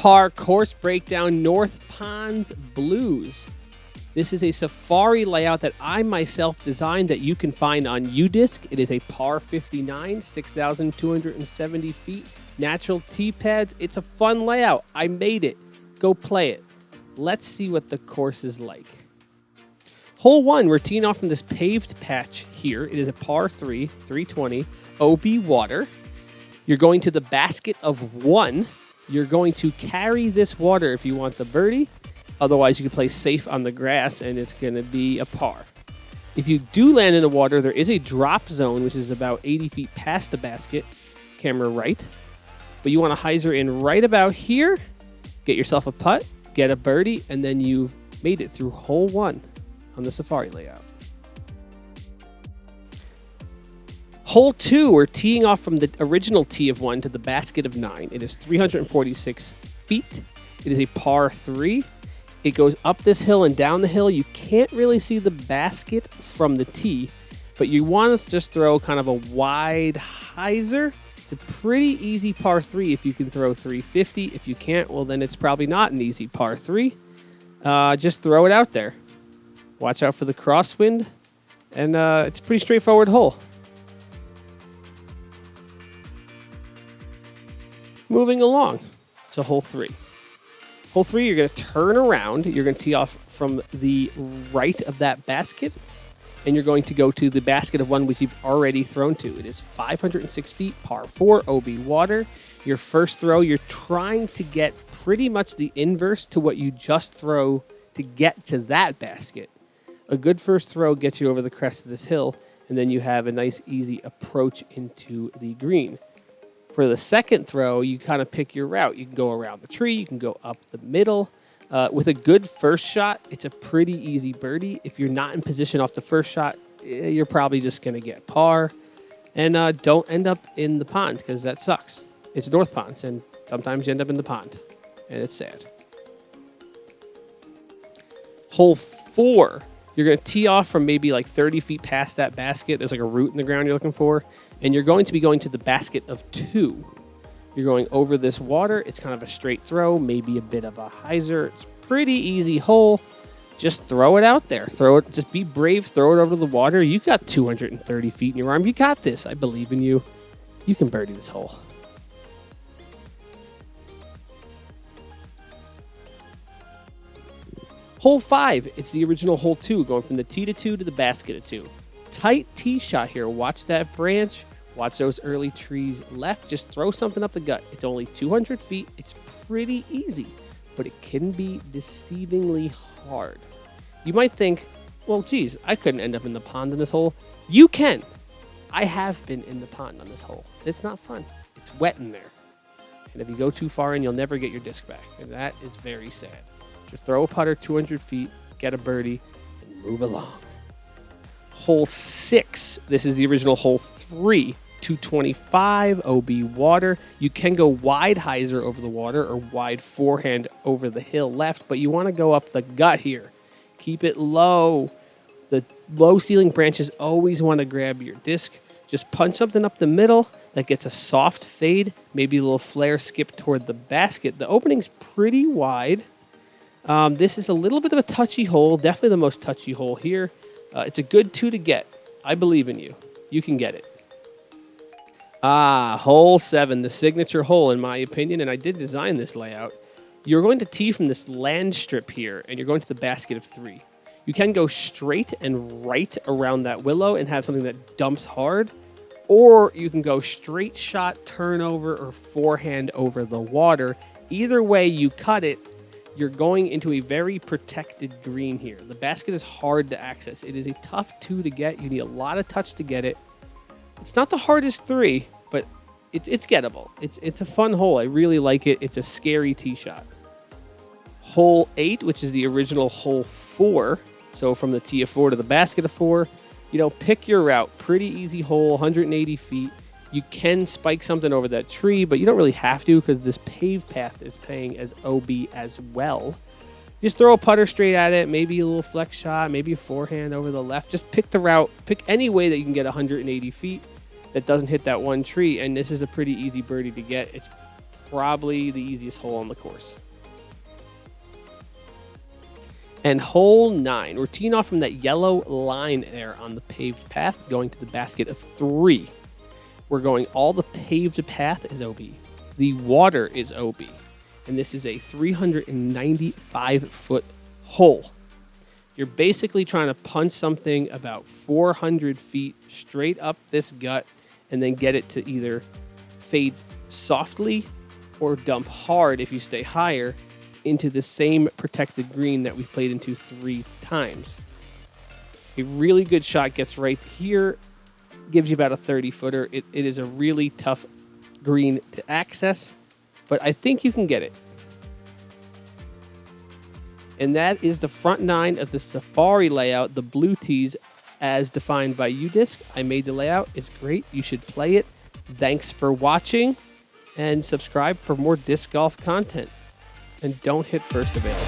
par course breakdown, North Ponds Blues. This is a safari layout that I myself designed that you can find on udisc. It is a par 59, 6,270 feet, natural tee pads. It's a fun layout. I made it. Go play it. Let's see what the course is like. Hole 1, we're teeing off from this paved patch here. It is a par 3, 320, OB water. You're going to the basket of 1. You're going to carry this water if you want the birdie. Otherwise, you can play safe on the grass, and it's going to be a par. If you do land in the water, there is a drop zone, which is about 80 feet past the basket. Camera right. But you want to hyzer in right about here, get yourself a putt, get a birdie, and then you've made it through hole 1 on the safari layout. Hole 2, we're teeing off from the original tee of 1 to the basket of 9. It is 346 feet. It is a par 3. It goes up this hill and down the hill. You can't really see the basket from the tee, but you want to just throw kind of a wide hyzer. It's a pretty easy par 3 if you can throw 350. If you can't, well, then it's probably not an easy par 3. Just throw it out there. Watch out for the crosswind, and it's a pretty straightforward hole. Moving along to hole 3. Hole 3, you're going to turn around. You're going to tee off from the right of that basket, and you're going to go to the basket of 1 which you've already thrown to. It is 506 feet, par 4, OB water. Your first throw, you're trying to get pretty much the inverse to what you just throw to get to that basket. A good first throw gets you over the crest of this hill, and then you have a nice, easy approach into the green. For the second throw, you kind of pick your route. You can go around the tree. You can go up the middle. With a good first shot, it's a pretty easy birdie. If you're not in position off the first shot, you're probably just going to get par. And don't end up in the pond because that sucks. It's North Ponds, and sometimes you end up in the pond, and it's sad. Hole 4. You're going to tee off from maybe like 30 feet past that basket. There's like a root in the ground you're looking for. And you're going to be going to the basket of 2. You're going over this water. It's kind of a straight throw, maybe a bit of a hyzer. It's a pretty easy hole. Just throw it out there. Throw it. Just be brave. Throw it over the water. You got 230 feet in your arm. You got this. I believe in you. You can birdie this hole. Hole 5, it's the original hole 2, going from the tee to 2 to the basket of 2. Tight tee shot here. Watch that branch. Watch those early trees left. Just throw something up the gut. It's only 200 feet. It's pretty easy, but it can be deceivingly hard. You might think, well, geez, I couldn't end up in the pond in this hole. You can. I have been in the pond on this hole. It's not fun. It's wet in there. And if you go too far in, you'll never get your disc back. And that is very sad. Just throw a putter 200 feet, get a birdie, and move along. Hole 6. This is the original hole 3. 225 OB water. You can go wide hyzer over the water or wide forehand over the hill left, but you want to go up the gut here. Keep it low. The low ceiling branches always want to grab your disc. Just punch something up the middle that gets a soft fade, maybe a little flare skip toward the basket. The opening's pretty wide. This is a little bit of a touchy hole, definitely the most touchy hole here. It's a good 2 to get. I believe in you. You can get it. Hole 7, the signature hole in my opinion, and I did design this layout. You're going to tee from this land strip here, and you're going to the basket of 3. You can go straight and right around that willow and have something that dumps hard, or you can go straight shot, turnover, or forehand over the water. Either way you cut it, you're going into a very protected green here. The basket is hard to access. It is a tough 2 to get. You need a lot of touch to get it. It's not the hardest 3, but it's gettable. It's a fun hole. I really like it. It's a scary tee shot. Hole 8, which is the original hole 4. So from the tee of 4 to the basket of 4, pick your route. Pretty easy hole, 180 feet. You can spike something over that tree, but you don't really have to because this paved path is paying as OB as well. Just throw a putter straight at it, maybe a little flex shot, maybe a forehand over the left. Just pick the route. Pick any way that you can get 180 feet that doesn't hit that one tree, and this is a pretty easy birdie to get. It's probably the easiest hole on the course. And hole 9, we're teeing off from that yellow line there on the paved path, going to the basket of 3. We're going all the paved path is OB. The water is OB. And this is a 395-foot hole. You're basically trying to punch something about 400 feet straight up this gut and then get it to either fade softly or dump hard if you stay higher into the same protected green that we played into 3 times. A really good shot gets right here, gives you about a 30-footer. It is a really tough green to access, but I think you can get it. And that is the front 9 of the Safari layout, the blue tees as defined by udisc. I made the layout. It's great. You should play it. Thanks for watching, and subscribe for more disc golf content. And don't hit first available.